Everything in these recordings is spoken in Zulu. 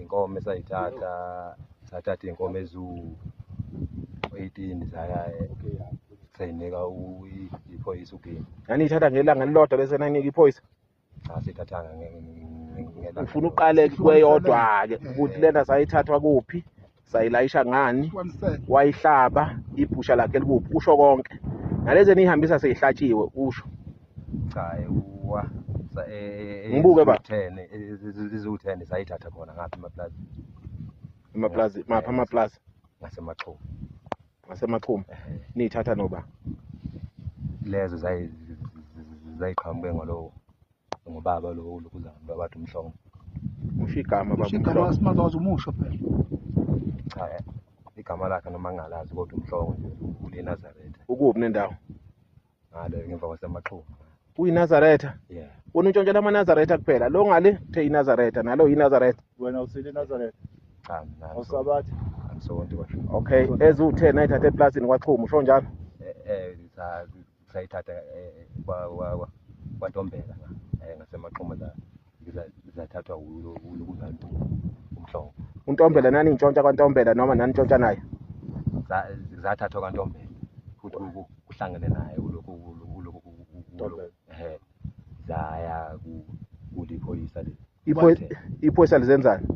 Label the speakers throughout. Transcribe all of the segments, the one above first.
Speaker 1: inkomo sathatha inkomo ezu-18 zaya sayinika iphoyisa ukini.
Speaker 2: Yanithatha ngelanga lilodwa bese nayinika iphoyisa?
Speaker 1: Cha, sithathanga ngelanga.
Speaker 2: Ufuna uqale kweyodwa-ke ukuthi lena sayithathwa kuphi, sayilayisha ngani, wayihlaba, ibhusha lakhe likuphi, usho konke. Nalezi enihambisa seyihlatshiwe usho.
Speaker 1: Cha,
Speaker 2: Ngibuke ba.
Speaker 1: Izu-10 sayithatha khona ngapha emaplazi.
Speaker 2: Emaplazi, mapha amaplazi?
Speaker 1: Ngasemaxhuma.
Speaker 2: Ngasemaxhuma. Niyithatha noba?
Speaker 1: Lezo zayiqhamuke ngobaba lokuzana bathi uMhlongo.
Speaker 2: Musho igama baba.
Speaker 3: Igama simazazi umusho phela.
Speaker 1: Cha, igama lakhe noma ngalazi kodwa uMhlongo nje uLeNazaretha.
Speaker 2: Ukuphi nendawo?
Speaker 1: Ngale ngemva kwaseMaxhuma.
Speaker 2: UyiNazaretha?
Speaker 1: Yeah.
Speaker 2: Wona untshontshe amaNazaretha kuphela. Lo ngale uthe iNazaretha, nalo yiNazaretha.
Speaker 3: Wena usile Nazaretha?
Speaker 1: Cha,
Speaker 3: Awusabathi?
Speaker 1: angisonto kwasho.
Speaker 2: Okay, ezu-10 ayithathe eplazini kwaXhuma, usho njalo?
Speaker 1: Sayithatha kwaNtombela ngasemaxhuma zathathwa ulokuzana uMhlongo.
Speaker 2: uNtombela nani intshontsha kwaNtombela noma nani ntshontsha naye?
Speaker 1: Zathathwa kwaNtombela futhi kuhlangene naye ulokhu zaya kuliphoyisa le.
Speaker 2: Iphoyisa lizenzani?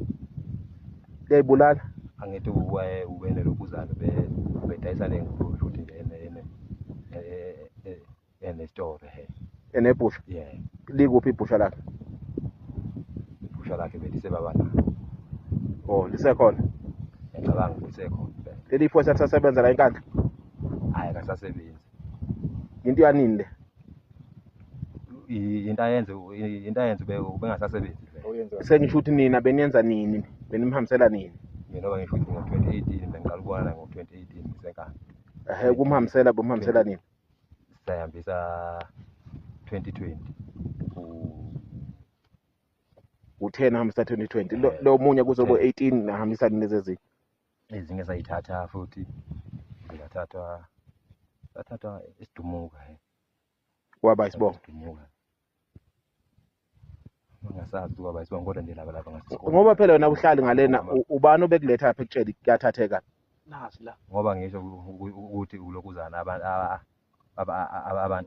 Speaker 2: Liyayibulala?
Speaker 1: Angithi ubene lokuzana bedayisa lengulu futhi store
Speaker 2: Enebhusha?
Speaker 1: Yeah.
Speaker 2: Likuphi ibhusha lakhe?
Speaker 1: Ibhusha lakhe belisebabana.
Speaker 2: Oh, lisekhona?
Speaker 1: Ngicabanga ukuthi lisekhona.
Speaker 2: Leli phoyisa lisasebenza la enkandla?
Speaker 1: Hayi, akasasebenzi.
Speaker 2: Into yanini le?
Speaker 1: Into ayenze ubengasasebenzi vele.
Speaker 2: Sengisho ukuthi nina beniyenza nini? Benimhambisela nini?
Speaker 1: Mina ngisho ukuthi ngo-2018 bengiqala ukubona ngo-2018 ngisenkandla.
Speaker 2: Kumhambisela nini?
Speaker 1: Sayihambisa 2020
Speaker 2: u-10 ahambisa 2020. Lo munye kuzobe 18 ahambisa nini lezi ezinye?
Speaker 1: Ezinye sayithatha futhi zathathwa esidumuka
Speaker 2: Kwaba isibongo.
Speaker 1: Ngingasazi kwaba isibongo kodwa nje lapha ngasikho.
Speaker 2: Ngoba phela wena uhlali ngalena ubani obekuletha apha ekutshela kuyathatheka?
Speaker 3: Nasi la.
Speaker 1: Ngoba ngisho ukuthi ulokuzana abantu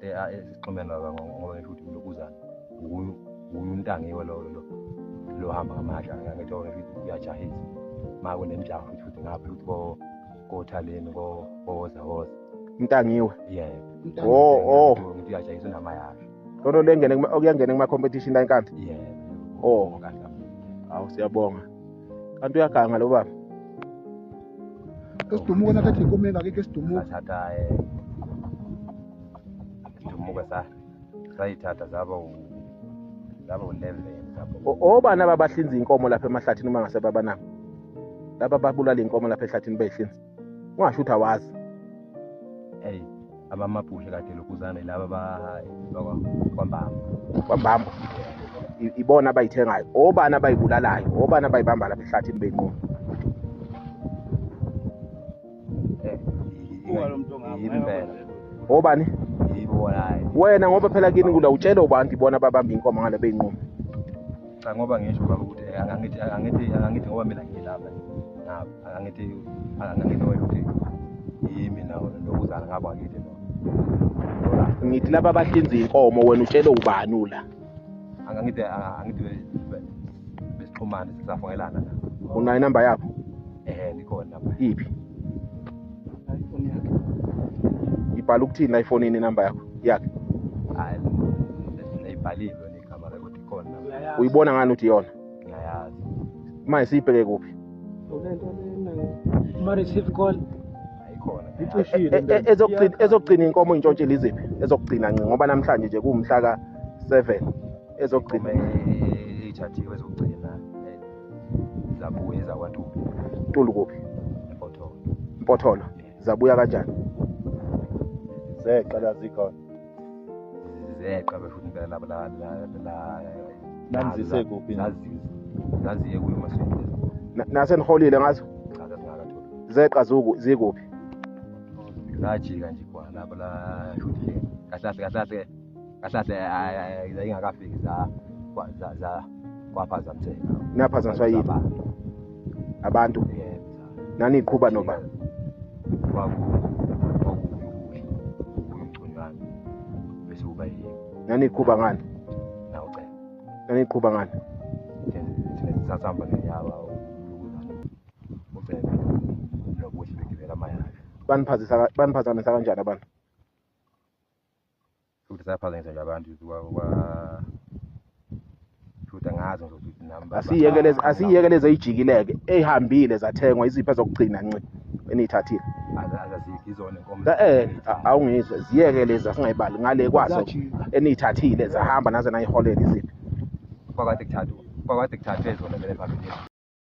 Speaker 1: esixhumene ngoba ngisho ukuthi ulokuzana uyuntangiwe lo hamba ngamasha ngithi ngisho uyajahisa ma kunemjaho futhi ngapha futhi koThaleni kowoza
Speaker 2: Intangiwe?
Speaker 1: Yeah.
Speaker 2: Ngithi
Speaker 1: uyajahisa unamayasha.
Speaker 2: Lona okuyangena kuma-competition la enkandla?
Speaker 1: Yeah.
Speaker 2: Awu siyabonga. Kanti uyaganga lo baba?
Speaker 3: Esidumuka nathatha inkomo engakho esidumuka.
Speaker 1: Sathatha isidumuka sayithatha zaba u-11 lapho.
Speaker 2: Obani ababahlinza inkomo lapha emahlathini uma ngase babanabo? Laba babulala inkomo lapha ehlathini beyihlinza. Ungasho ukuthi awazi.
Speaker 1: Hey, abamabhusha kade lokuzana laba kwambamba.
Speaker 2: Kwambamba. Ibona abayithengayo. Obani abayibulalayo? Obani abayibamba lapha ehlathini beyinkomo? Obani?
Speaker 1: Yibo hayi.
Speaker 2: Wena ngoba phela kini kula utshela ubantu ibona ababamba inkomo ngale beyinqomo.
Speaker 1: Cha, ngoba ngisho baba ukuthi angithi ngoba mina ngilapha ngapha angithi ukuthi yimi nawo lokuzana ngaba ngithi no.
Speaker 2: Ngithi laba abahlinza inkomo wena utshela ubani ula?
Speaker 1: Angithi besixhumane sisafonelana na.
Speaker 2: Unayo inamba yakho?
Speaker 1: Likhona lapha.
Speaker 2: Iphi? Ibhala ukuthini la ifonini inamba yakho? Yakhe?
Speaker 1: Hayi, ayibhaliwe igama ukuthi ikhona.
Speaker 2: Uyibona ngani ukuthi iyona?
Speaker 1: Ngiyayazi.
Speaker 2: Manje siyibheke kuphi?
Speaker 3: Receive call.
Speaker 1: Ayikhona.
Speaker 2: Ezogcina inkomo intshontshe liziphi? Ezogcina ngoba namhlanje nje kuwumhla ka-7 ezogcina
Speaker 1: ithathiwe ezogcina zabuye zakwaNtulu.
Speaker 2: Ntulu kuphi?
Speaker 1: eMpotholo.
Speaker 2: Mpotholo. Zabuya kanjani?
Speaker 3: Zeqa la zikhona.
Speaker 1: Zeqa befuthi impela la
Speaker 3: Nanzise kuphi?
Speaker 1: Naziye kuyo maswini.
Speaker 2: Naseniholile ngazo?
Speaker 1: Cha, singakatholi.
Speaker 2: Zeqa zikuphi?
Speaker 1: Ngajika nje kwa lapha la futhi kahlahle ayingakafiki za kwaphazamiseka.
Speaker 2: Naphazamiswa yini? abantu naniqhuba noba
Speaker 1: umgconywana bese kuba yini
Speaker 2: naniqhuba ngani
Speaker 1: nawucela
Speaker 2: naniqhuba ngani
Speaker 1: sasihamba ngenyaba ukuzana ucela nokuthi begibela amayasha
Speaker 2: baniphazamisa kanjani abantu
Speaker 1: futhi saphazamisa nje abantu futhi angazi ukuthi namba
Speaker 2: asiyekeleze ijikileke ehambile zathengwa izipho zokugcina nci eniyithathile
Speaker 1: azazikho izona inkomo
Speaker 2: awungizwe ziyeke lezi asingayibali ngale kwazo eniyithathile zahamba naze nayiholela izipho
Speaker 1: kwakade kuthathwe zona vele phakathi